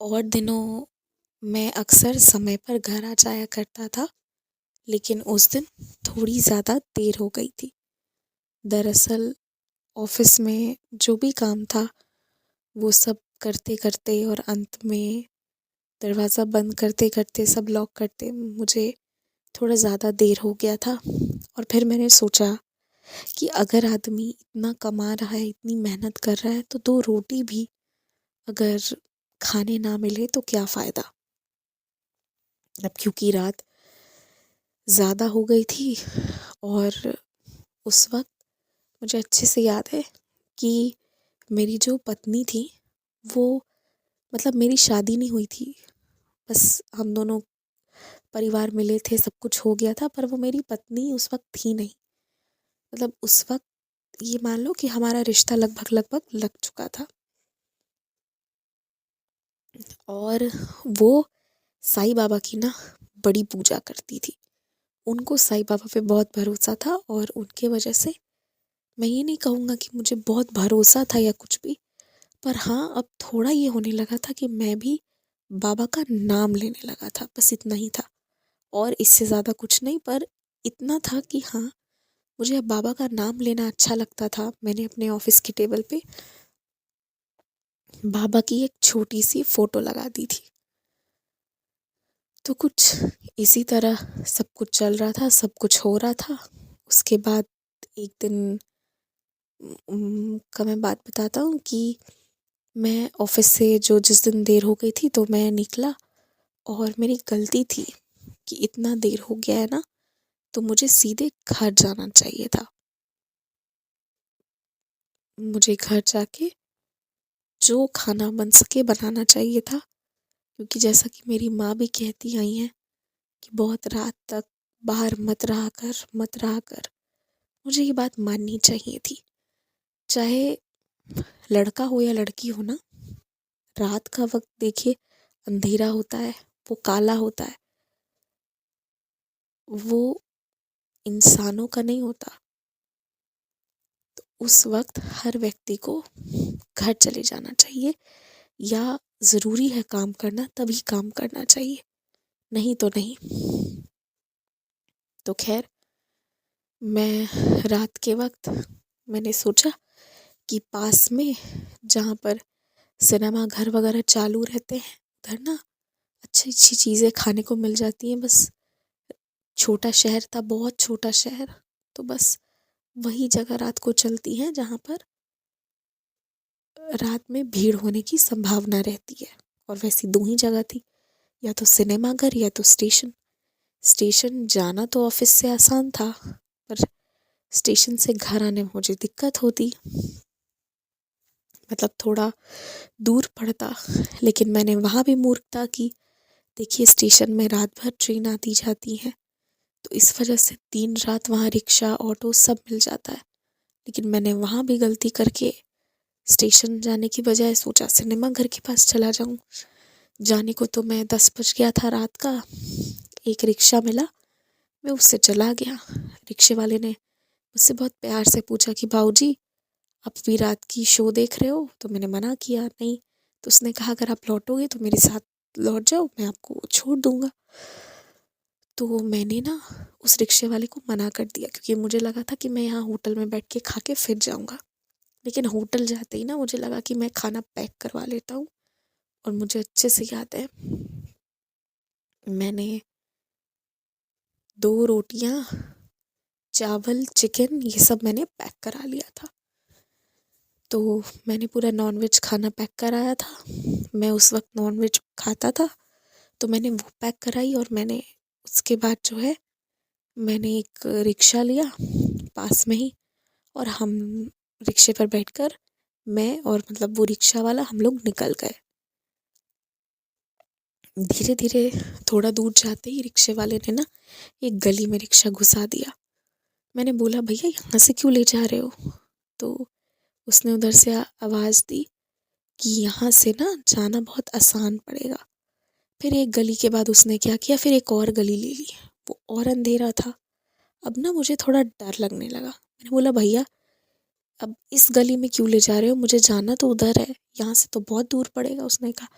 और दिनों मैं अक्सर समय पर घर आ जाया करता था, लेकिन उस दिन थोड़ी ज़्यादा देर हो गई थी। दरअसल ऑफ़िस में जो भी काम था, वो सब करते-करते और अंत में दरवाज़ा बंद करते-करते, सब लॉक करते मुझे थोड़ा ज़्यादा देर हो गया था। और फिर मैंने सोचा कि अगर आदमी इतना कमा रहा है, इतनी मेहनत कर रहा है, तो 2 रोटी भी अगर खाने ना मिले तो क्या फ़ायदा? अब क्योंकि रात ज़्यादा हो गई थी और उस वक़्त मुझे अच्छे से याद है कि मेरी जो पत्नी थी, वो मतलब मेरी शादी नहीं हुई थी। बस हम दोनों परिवार मिले थे, सब कुछ हो गया था, पर वो मेरी पत्नी उस वक़्त थी नहीं। मतलब उस वक़्त ये मान लो कि हमारा रिश्ता लगभग-लगभग लग चुका था। और वो साईं बाबा की ना बड़ी पूजा करती थी। उनको साईं बाबा पे बहुत भरोसा था और उनके वजह से मैं ये नहीं कहूँगा कि मुझे बहुत भरोसा था या कुछ भी, पर हाँ, अब थोड़ा ये होने लगा था कि मैं भी बाबा का नाम लेने लगा था, बस इतना ही था। और इससे ज़्यादा कुछ नहीं, पर इतना था कि हाँ, मुझे अब बाबा का नाम लेना अच्छा लगता था। मैंने अपने ऑफ़िस की टेबल पे बाबा की एक छोटी-सी फ़ोटो लगा दी थी। तो कुछ इसी तरह सब कुछ चल रहा था, सब कुछ हो रहा था। उसके बाद एक दिन का मैं बात बताता हूँ कि मैं ऑफ़िस से जो जिस दिन देर हो गई थी, तो मैं निकला और मेरी गलती थी कि इतना देर हो गया है ना, तो मुझे सीधे घर जाना चाहिए था। मुझे घर जाके जो खाना बन सके बनाना चाहिए था, क्योंकि जैसा कि मेरी माँ भी कहती आई हैं कि बहुत रात तक बाहर मत रहा कर। मुझे ये बात माननी चाहिए थी। चाहे लड़का हो या लड़की हो ना, रात का वक़्त देखिए अंधेरा होता है, वो काला होता है, वो इंसानों का नहीं होता। उस वक़्त हर व्यक्ति को घर चले जाना चाहिए, या ज़रूरी है काम करना तभी काम करना चाहिए, नहीं तो नहीं। तो ख़ैर, मैं रात के वक़्त मैंने सोचा कि पास में जहाँ पर सिनेमा घर वग़ैरह चालू रहते हैं, उधर ना अच्छी-अच्छी चीज़ें खाने को मिल जाती हैं। बस छोटा शहर था, बहुत छोटा शहर, तो बस वही जगह रात को चलती हैं जहाँ पर रात में भीड़ होने की संभावना रहती है। और वैसी 2 ही जगह थी, या तो सिनेमा घर या तो स्टेशन। स्टेशन जाना तो ऑफ़िस से आसान था, पर स्टेशन से घर आने में मुझे दिक्कत होती, मतलब थोड़ा दूर पड़ता। लेकिन मैंने वहाँ भी मूर्खता की। देखिए, स्टेशन में रात भर ट्रेन आती जाती हैं, तो इस वजह से दिन रात वहाँ रिक्शा, ऑटो सब मिल जाता है। लेकिन मैंने वहाँ भी गलती करके स्टेशन जाने की बजाय सोचा सिनेमा घर के पास चला जाऊँ। जाने को तो मैं 10 बज गया था रात का। एक रिक्शा मिला, मैं उससे चला गया। रिक्शे वाले ने मुझसे बहुत प्यार से पूछा कि भाऊजी, आप भी रात की शो देख रहे हो? तो मैंने मना किया नहीं। तो उसने कहा अगर आप लौटोगे तो मेरे साथ लौट जाओ, मैं आपको छोड़ दूँगा। तो मैंने ना उस रिक्शे वाले को मना कर दिया, क्योंकि मुझे लगा था कि मैं यहाँ होटल में बैठ के खा के फिर जाऊँगा। लेकिन होटल जाते ही ना मुझे लगा कि मैं खाना पैक करवा लेता हूँ। और मुझे अच्छे से याद है, मैंने 2 रोटियाँ, चावल, चिकन ये सब मैंने पैक करा लिया था। तो मैंने पूरा नॉन-वेज खाना पैक कराया था। मैं उस वक़्त नॉन-वेज खाता था, तो मैंने वो पैक कराई। और मैंने उसके बाद जो है, मैंने एक रिक्शा लिया पास में ही, और हम रिक्शे पर बैठकर मैं और मतलब वो रिक्शा वाला हम लोग निकल गए। धीरे-धीरे थोड़ा दूर जाते ही रिक्शे वाले ने ना एक गली में रिक्शा घुसा दिया। मैंने बोला भैया यहाँ से क्यों ले जा रहे हो? तो उसने उधर से आवाज़ दी कि यहाँ से ना जाना बहुत आसान पड़ेगा। फिर एक गली के बाद उसने क्या किया, फिर एक और गली ले ली। वो और अंधेरा था। अब ना मुझे थोड़ा डर लगने लगा। मैंने बोला भैया, अब इस गली में क्यों ले जा रहे हो? मुझे जाना तो उधर है, यहाँ से तो बहुत दूर पड़ेगा। उसने कहा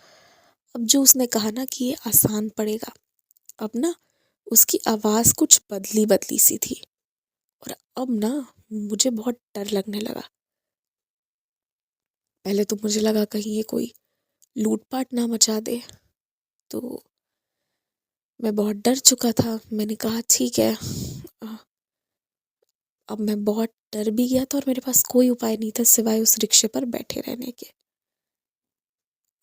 अब जो उसने कहा ना कि ये आसान पड़ेगा, अब ना उसकी आवाज़ कुछ बदली बदली सी थी। और अब ना मुझे बहुत डर लगने लगा। पहले तो मुझे लगा कहीं ये कोई लूटपाट ना मचा दे, तो मैं बहुत डर चुका था। मैंने कहा ठीक है। अ, अब मैं बहुत डर भी गया था और मेरे पास कोई उपाय नहीं था सिवाय उस रिक्शे पर बैठे रहने के।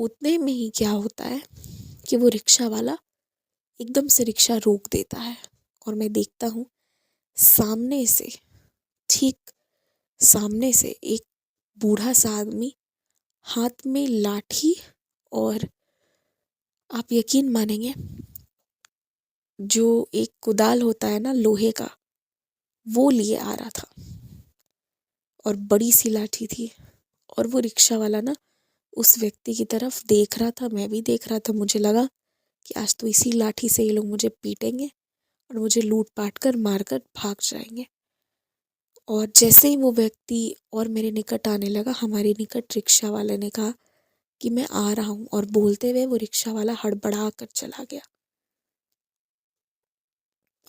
उतने में ही क्या होता है कि वो रिक्शा वाला एकदम से रिक्शा रोक देता है और मैं देखता हूँ सामने से, ठीक सामने से एक बूढ़ा सा आदमी हाथ में लाठी और आप यकीन मानेंगे जो एक कुदाल होता है ना लोहे का, वो लिए आ रहा था और बड़ी सी लाठी थी। और वो रिक्शा वाला ना उस व्यक्ति की तरफ देख रहा था, मैं भी देख रहा था। मुझे लगा कि आज तो इसी लाठी से ये लोग मुझे पीटेंगे और मुझे लूट पाट कर मार कर भाग जाएंगे। और जैसे ही वो व्यक्ति और मेरे निकट आने लगा, हमारे निकट रिक्शा वाले ने कहा कि मैं आ रहा हूँ, और बोलते हुए वो रिक्शा वाला हड़बड़ा कर चला गया।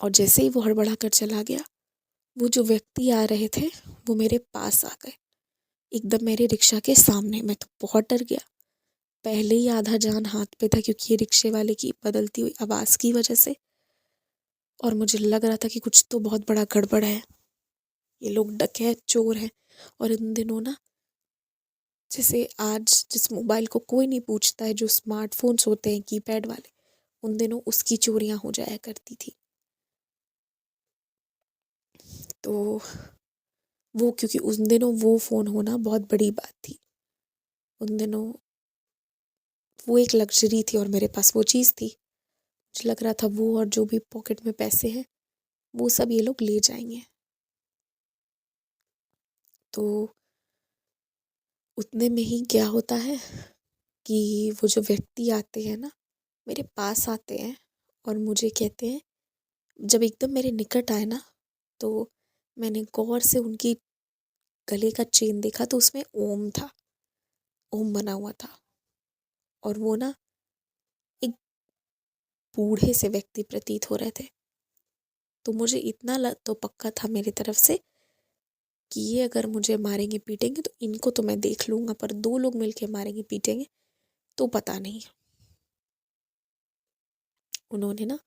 और जैसे ही वो हड़बड़ा कर चला गया, वो जो व्यक्ति आ रहे थे वो मेरे पास आ गए, एकदम मेरे रिक्शा के सामने। मैं तो बहुत डर गया। पहले ही आधा जान हाथ पे था क्योंकि ये रिक्शे वाले की बदलती हुई आवाज़ की वजह से। और मुझे लग रहा था कि कुछ तो बहुत बड़ा गड़बड़ है, ये लोग डकैत चोर हैं। और इन दिनों ना, जैसे आज जिस मोबाइल को कोई नहीं पूछता है, जो स्मार्टफोन्स होते हैं कीपैड वाले, उन दिनों उसकी चोरियां हो जाया करती थी। तो वो, क्योंकि उन दिनों वो फ़ोन होना बहुत बड़ी बात थी। उन दिनों वो एक लग्ज़री थी और मेरे पास वो चीज़ थी। मुझे लग रहा था वो और जो भी पॉकेट में पैसे हैं, वो सब ये लोग ले जाएँगे। तो उतने में ही क्या होता है कि वो जो व्यक्ति आते हैं ना, मेरे पास आते हैं और मुझे कहते हैं, जब एकदम मेरे निकट आए ना, तो मैंने गौर से उनकी गले का चेन देखा तो उसमें ओम था, ओम बना हुआ था। और वो ना एक बूढ़े से व्यक्ति प्रतीत हो रहे थे। तो मुझे इतना तो पक्का था मेरी तरफ से कि ये अगर मुझे मारेंगे पीटेंगे तो इनको तो मैं देख लूंगा, पर दो लोग मिलके मारेंगे पीटेंगे तो पता नहीं। उन्होंने ना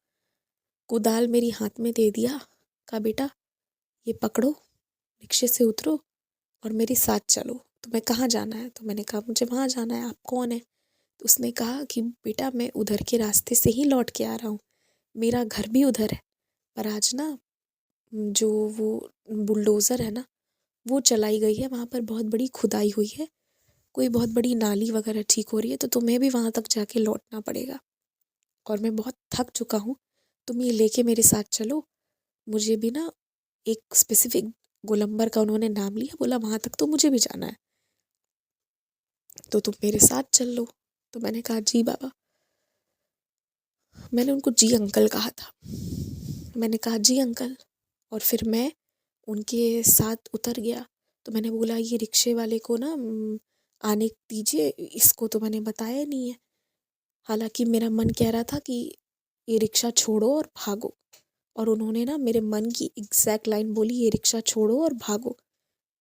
कुदाल मेरी हाथ में दे दिया, कहा बेटा ये पकड़ो, रिक्शे से उतरो और मेरे साथ चलो। तो मैं कहाँ जाना है? तो मैंने कहा मुझे वहाँ जाना है, आप कौन है? तो उसने कहा कि बेटा मैं उधर के रास्ते से ही लौट के आ रहा हूँ, मेरा घर भी उधर है, पर आज ना जो वो बुलडोज़र है ना, वो चलाई गई है, वहाँ पर बहुत बड़ी खुदाई हुई है, कोई बहुत बड़ी नाली वगैरह ठीक हो रही है, तो तुम्हें भी वहाँ तक जाके लौटना पड़ेगा और मैं बहुत थक चुका हूँ, तुम ये लेके मेरे साथ चलो। मुझे भी ना एक स्पेसिफिक गोलंबर का उन्होंने नाम लिया, बोला वहाँ तक तो मुझे भी जाना है, तो तुम मेरे साथ चल लो। तो मैंने कहा जी बाबा। मैंने उनको जी अंकल कहा था। मैंने कहा जी अंकल, और फिर मैं उनके साथ उतर गया। तो मैंने बोला ये रिक्शे वाले को ना आने दीजिए, इसको तो मैंने बताया नहीं है। हालांकि मेरा मन कह रहा था कि ये रिक्शा छोड़ो और भागो, और उन्होंने ना मेरे मन की एग्जैक्ट लाइन बोली, ये रिक्शा छोड़ो और भागो,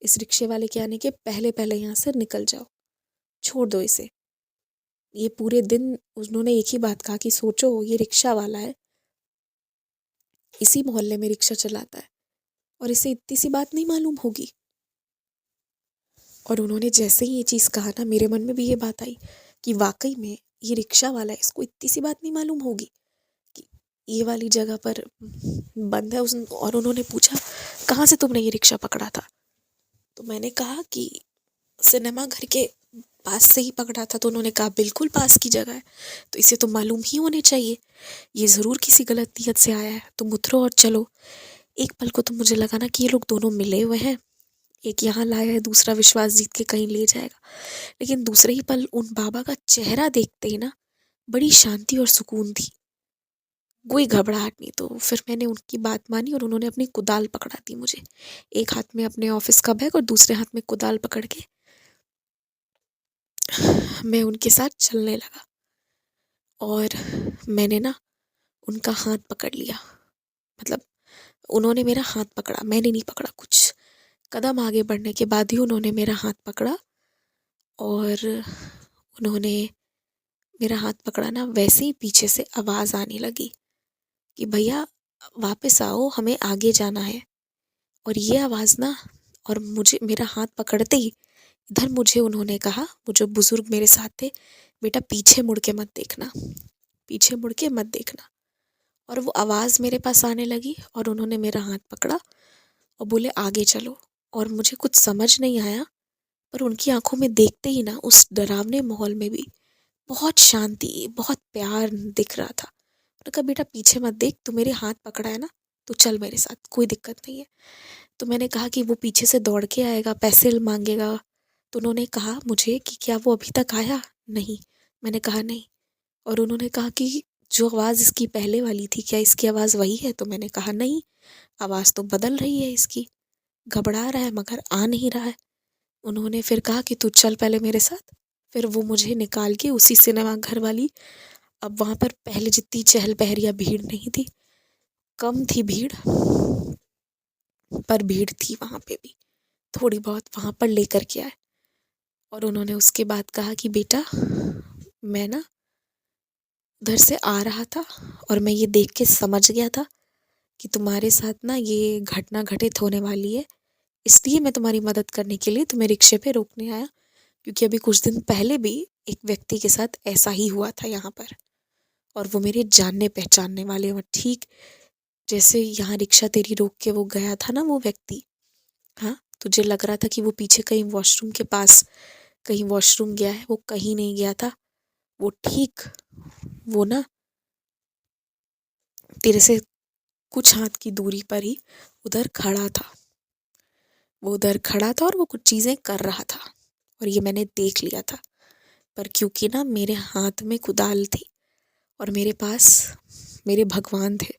इस रिक्शे वाले के आने के पहले पहले यहाँ से निकल जाओ, छोड़ दो इसे। ये पूरे दिन उन्होंने एक ही बात कहा कि सोचो ये रिक्शा वाला है, इसी मोहल्ले में रिक्शा चलाता है और इसे इतनी सी बात नहीं मालूम होगी। और उन्होंने जैसे ही ये चीज़ कहा ना, मेरे मन में भी ये बात आई कि वाकई में ये रिक्शा वाला है, इसको इतनी सी बात नहीं मालूम होगी कि ये वाली जगह पर बंद है। और उन्होंने पूछा कहाँ से तुमने ये रिक्शा पकड़ा था? तो मैंने कहा कि सिनेमा घर के पास से ही पकड़ा था। तो उन्होंने कहा बिल्कुल पास की जगह है, तो इसे तो मालूम ही होने चाहिए, ये ज़रूर किसी गलत नियत से आया है, तुम उतरो और चलो। एक पल को तो मुझे लगा ना कि ये लोग दोनों मिले हुए हैं, एक यहाँ लाया है, दूसरा विश्वास जीत के कहीं ले जाएगा। लेकिन दूसरे ही पल उन बाबा का चेहरा देखते ही ना बड़ी शांति और सुकून थी, कोई घबराहट नहीं। तो फिर मैंने उनकी बात मानी और उन्होंने अपनी कुदाल पकड़ा दी मुझे, एक हाथ में अपने ऑफिस का बैग और दूसरे हाथ में कुदाल पकड़ के मैं उनके साथ चलने लगा। और मैंने ना उनका हाथ पकड़ लिया। मतलब उन्होंने मेरा हाथ पकड़ा, मैंने नहीं पकड़ा। कुछ कदम आगे बढ़ने के बाद ही उन्होंने मेरा हाथ पकड़ा और उन्होंने मेरा हाथ पकड़ा ना, वैसे ही पीछे से आवाज़ आने लगी कि भैया वापस आओ, हमें आगे जाना है। और ये आवाज़ ना, और मुझे मेरा हाथ पकड़ते ही इधर मुझे उन्होंने कहा, वो जो बुजुर्ग मेरे साथ थे, बेटा पीछे मुड़ के मत देखना, पीछे मुड़ के मत देखना। और वो आवाज़ मेरे पास आने लगी और उन्होंने मेरा हाथ पकड़ा और बोले आगे चलो। और मुझे कुछ समझ नहीं आया, पर उनकी आंखों में देखते ही ना, उस डरावने माहौल में भी बहुत शांति, बहुत प्यार दिख रहा था। उन्होंने कहा बेटा पीछे मत देख, तू मेरे हाथ पकड़ा है ना, तो चल मेरे साथ, कोई दिक्कत नहीं है। तो मैंने कहा कि वो पीछे से दौड़ के आएगा, पैसे मांगेगा। तो उन्होंने कहा मुझे कि क्या वो अभी तक आया? नहीं। मैंने कहा नहीं। और उन्होंने कहा कि जो आवाज़ इसकी पहले वाली थी, क्या इसकी आवाज़ वही है? तो मैंने कहा नहीं, आवाज़ तो बदल रही है इसकी, घबरा रहा है मगर आ नहीं रहा है। उन्होंने फिर कहा कि तू चल पहले मेरे साथ। फिर वो मुझे निकाल के उसी सिनेमा घर वाली, अब वहाँ पर पहले जितनी चहल पहल या भीड़ नहीं थी, कम थी भीड़, पर भीड़ थी वहाँ पे भी थोड़ी बहुत, वहाँ पर लेकर के आए। और उन्होंने उसके बाद कहा कि बेटा मैं ना उधर से आ रहा था और मैं ये देख के समझ गया था कि तुम्हारे साथ ना ये घटना घटित होने वाली है, इसलिए मैं तुम्हारी मदद करने के लिए तुम्हें रिक्शे पे रोकने आया। क्योंकि अभी कुछ दिन पहले भी एक व्यक्ति के साथ ऐसा ही हुआ था यहाँ पर, और वो मेरे जानने पहचानने वाले हैं। ठीक जैसे यहाँ रिक्शा तेरी रोक के वो गया था ना वो व्यक्ति, हाँ, तुझे लग रहा था कि वो पीछे कहीं वॉशरूम के पास कहीं वॉशरूम गया है, वो कहीं नहीं गया था। वो ठीक वो ना तेरे से कुछ हाथ की दूरी पर ही उधर खड़ा था। वो उधर खड़ा था और वो कुछ चीज़ें कर रहा था, और ये मैंने देख लिया था। पर क्योंकि ना मेरे हाथ में कुदाल थी और मेरे पास मेरे भगवान थे,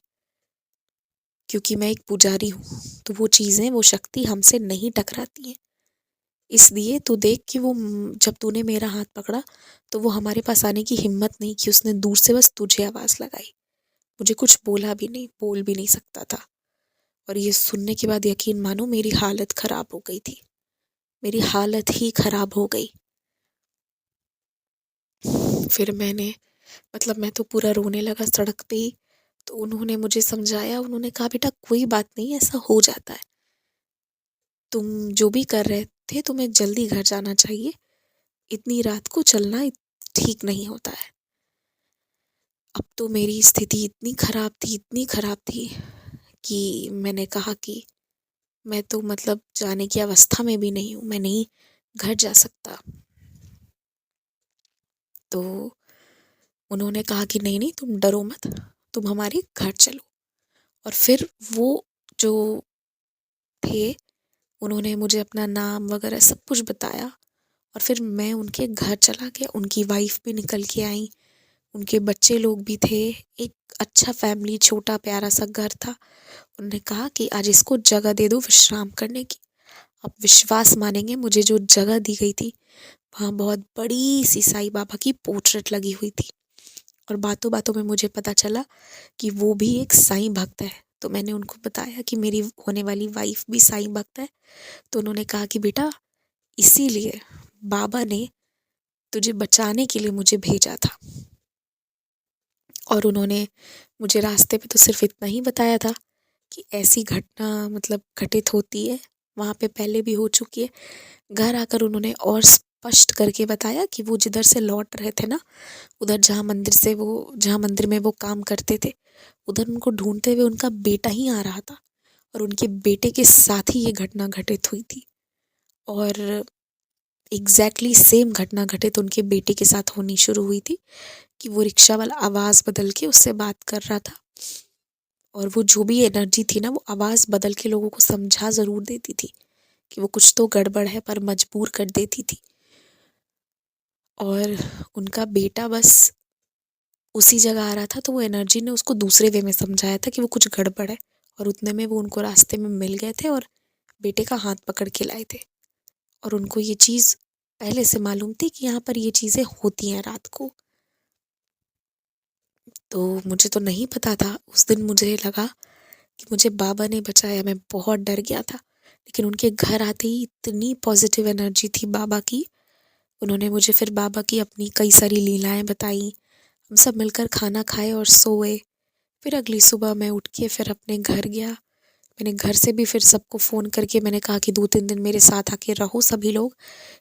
क्योंकि मैं एक पुजारी हूँ, तो वो चीज़ें, वो शक्ति हमसे नहीं टकराती हैं। इसलिए तू देख कि वो जब तूने मेरा हाथ पकड़ा तो वो हमारे पास आने की हिम्मत नहीं की, उसने दूर से बस तुझे आवाज़ लगाई। मुझे कुछ बोला भी नहीं, बोल भी नहीं सकता था। और ये सुनने के बाद यकीन मानो मेरी हालत ख़राब हो गई थी, मेरी हालत ही ख़राब हो गई। फिर मैंने, मतलब मैं तो पूरा रोने लगा सड़क पे ही। तो उन्होंने मुझे समझाया, उन्होंने कहा बेटा कोई बात नहीं, ऐसा हो जाता है, तुम जो भी कर रहे थे तुम्हें जल्दी घर जाना चाहिए, इतनी रात को चलना ठीक नहीं होता है। अब तो मेरी स्थिति इतनी ख़राब थी, इतनी ख़राब थी कि मैंने कहा कि मैं तो मतलब जाने की अवस्था में भी नहीं हूँ, मैं नहीं घर जा सकता। तो उन्होंने कहा कि नहीं नहीं तुम डरो मत, तुम हमारे घर चलो। और फिर वो जो थे, उन्होंने मुझे अपना नाम वगैरह सब कुछ बताया। और फिर मैं उनके घर चला गया, उनकी वाइफ भी निकल के आई, उनके बच्चे लोग भी थे। एक अच्छा फैमिली, छोटा प्यारा सा घर था। उन्होंने कहा कि आज इसको जगह दे दो विश्राम करने की। आप विश्वास मानेंगे, मुझे जो जगह दी गई थी, वहाँ बहुत बड़ी सी साईं बाबा की पोर्ट्रेट लगी हुई थी। और बातों बातों में मुझे पता चला कि वो भी एक साईं भक्त है। तो मैंने उनको बताया कि मेरी होने वाली वाइफ भी साईं भक्त है। तो उन्होंने कहा कि बेटा इसीलिए बाबा ने तुझे बचाने के लिए मुझे भेजा था। और उन्होंने मुझे रास्ते पे तो सिर्फ इतना ही बताया था कि ऐसी घटना मतलब घटित होती है, वहाँ पे पहले भी हो चुकी है। घर आकर उन्होंने और स्पष्ट करके बताया कि वो जिधर से लौट रहे थे ना, उधर जहाँ मंदिर में वो काम करते थे, उधर उनको ढूंढते हुए उनका बेटा ही आ रहा था। और उनके बेटे के साथ ही ये घटना घटित हुई थी। और एग्जैक्टली सेम घटना घटित उनके बेटे के साथ होनी शुरू हुई थी कि वो रिक्शा वाला आवाज़ बदल के उससे बात कर रहा था। और वो जो भी एनर्जी थी ना, वो आवाज़ बदल के लोगों को समझा ज़रूर देती थी कि वो कुछ तो गड़बड़ है, पर मजबूर कर देती थी। और उनका बेटा बस उसी जगह आ रहा था, तो वो एनर्जी ने उसको दूसरे वे में समझाया था कि वो कुछ गड़बड़ है। और उतने में वो उनको रास्ते में मिल गए थे और बेटे का हाथ पकड़ के लाए थे। और उनको ये चीज़ पहले से मालूम थी कि यहाँ पर ये चीज़ें होती हैं रात को। तो मुझे तो नहीं पता था। उस दिन मुझे लगा कि मुझे बाबा ने बचाया, मैं बहुत डर गया था। लेकिन उनके घर आते ही इतनी पॉजिटिव एनर्जी थी बाबा की। उन्होंने मुझे फिर बाबा की अपनी कई सारी लीलाएं बताई। हम सब मिलकर खाना खाए और सोए। फिर अगली सुबह मैं उठ के फिर अपने घर गया। मैंने घर से भी फिर सबको फ़ोन करके मैंने कहा कि 2-3 दिन मेरे साथ आके रहो सभी लोग,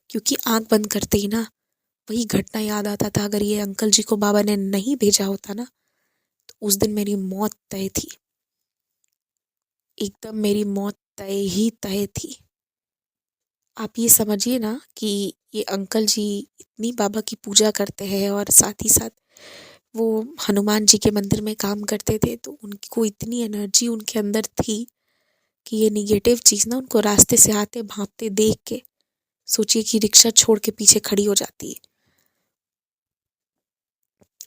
क्योंकि आँख बंद करते ही ना वही घटना याद आता था। अगर ये अंकल जी को बाबा ने नहीं भेजा होता ना, तो उस दिन मेरी मौत तय थी। एकदम मेरी मौत तय ही तय थी। आप ये समझिए ना कि ये अंकल जी इतनी बाबा की पूजा करते हैं और साथ ही साथ वो हनुमान जी के मंदिर में काम करते थे, तो उनको इतनी एनर्जी उनके अंदर थी कि ये नेगेटिव चीज़ ना उनको रास्ते से आते भागते देख के सोचिए कि रिक्शा छोड़ के पीछे खड़ी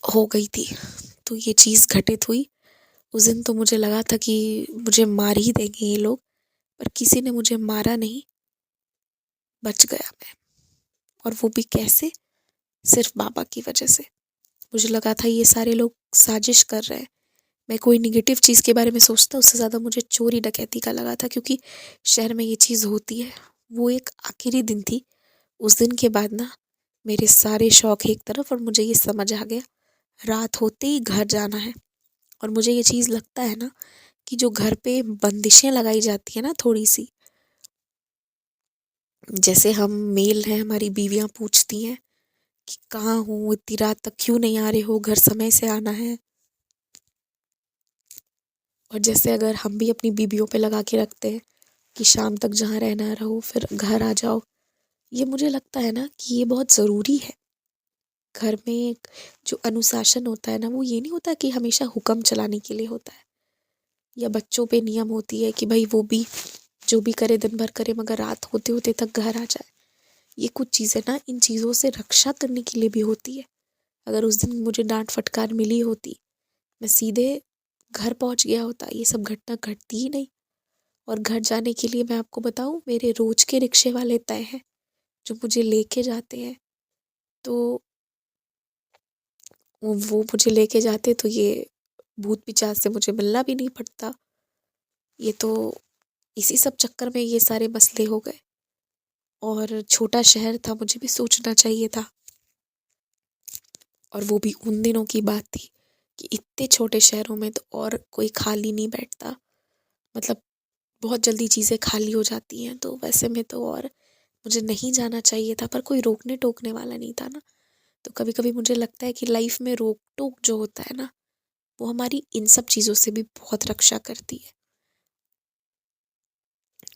हो गई थी। तो ये चीज़ घटित हुई। उस दिन तो मुझे लगा था कि मुझे मार ही देंगे ये लोग, पर किसी ने मुझे मारा नहीं, बच गया मैं। और वो भी कैसे? सिर्फ बाबा की वजह से। मुझे लगा था ये सारे लोग साजिश कर रहे हैं। मैं कोई नेगेटिव चीज़ के बारे में सोचता उससे ज़्यादा मुझे चोरी डकैती का लगा था, क्योंकि शहर में ये चीज़ होती है। वो एक आखिरी दिन थी। उस दिन के बाद ना मेरे सारे शौक एक तरफ और मुझे ये समझ आ गया रात होते ही घर जाना है। और मुझे ये चीज़ लगता है ना कि जो घर पे बंदिशें लगाई जाती है ना थोड़ी सी, जैसे हम मेल हैं, हमारी बीवियां पूछती हैं कि कहाँ हो, इतनी रात तक क्यों नहीं आ रहे हो, घर समय से आना है। और जैसे अगर हम भी अपनी बीवियों पे लगा के रखते हैं कि शाम तक जहाँ रहना रहो फिर घर आ जाओ, ये मुझे लगता है ना कि ये बहुत ज़रूरी है। घर में एक जो अनुशासन होता है ना, वो ये नहीं होता कि हमेशा हुक्म चलाने के लिए होता है, या बच्चों पे नियम होती है कि भाई वो भी जो भी करे दिन भर करे मगर रात होते होते तक घर आ जाए। ये कुछ चीज़ें ना इन चीज़ों से रक्षा करने के लिए भी होती है। अगर उस दिन मुझे डांट फटकार मिली होती, मैं सीधे घर पहुंच गया होता, ये सब घटना घटती ही नहीं। और घर जाने के लिए मैं आपको बताऊं, मेरे रोज के रिक्शे वाले तय हैं जो मुझे लेके जाते हैं। तो वो मुझे लेके जाते तो ये भूत पिशाच से मुझे मिलना भी नहीं पड़ता। ये तो इसी सब चक्कर में ये सारे मसले हो गए। और छोटा शहर था, मुझे भी सोचना चाहिए था। और वो भी उन दिनों की बात थी कि इतने छोटे शहरों में तो और कोई खाली नहीं बैठता। मतलब बहुत जल्दी चीज़ें खाली हो जाती हैं, तो वैसे में तो और मुझे नहीं जाना चाहिए था, पर कोई रोकने टोकने वाला नहीं था ना। तो कभी कभी मुझे लगता है कि लाइफ में रोक टोक जो होता है ना, वो हमारी इन सब चीज़ों से भी बहुत रक्षा करती है।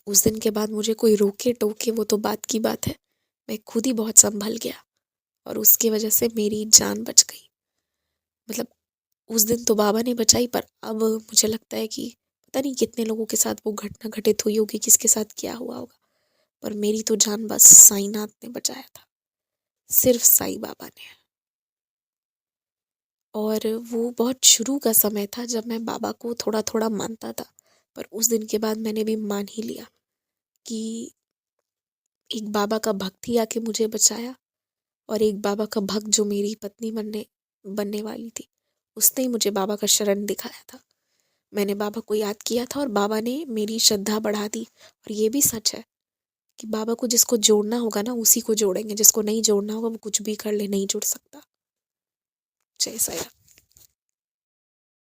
उस दिन के बाद मुझे कोई रोके टोके वो तो बात की बात है, मैं खुद ही बहुत संभल गया और उसकी वजह से मेरी जान बच गई। मतलब उस दिन तो बाबा ने बचाई, पर अब मुझे लगता है कि पता नहीं कितने लोगों के साथ वो घटना घटित हुई होगी, किसके साथ क्या हुआ होगा, पर मेरी तो जान बस साईनाथ ने बचाया था, सिर्फ साईं बाबा ने। और वो बहुत शुरू का समय था जब मैं बाबा को थोड़ा थोड़ा मानता था, पर उस दिन के बाद मैंने भी मान ही लिया कि एक बाबा का भक्त ही आके मुझे बचाया। और एक बाबा का भक्त जो मेरी पत्नी बनने बनने वाली थी, उसने ही मुझे बाबा का शरण दिखाया था। मैंने बाबा को याद किया था और बाबा ने मेरी श्रद्धा बढ़ा दी। और ये भी सच है कि बाबा को जिसको जोड़ना होगा ना उसी को जोड़ेंगे, जिसको नहीं जोड़ना होगा वो कुछ भी कर ले नहीं जुड़ सकता। जय साईं राम।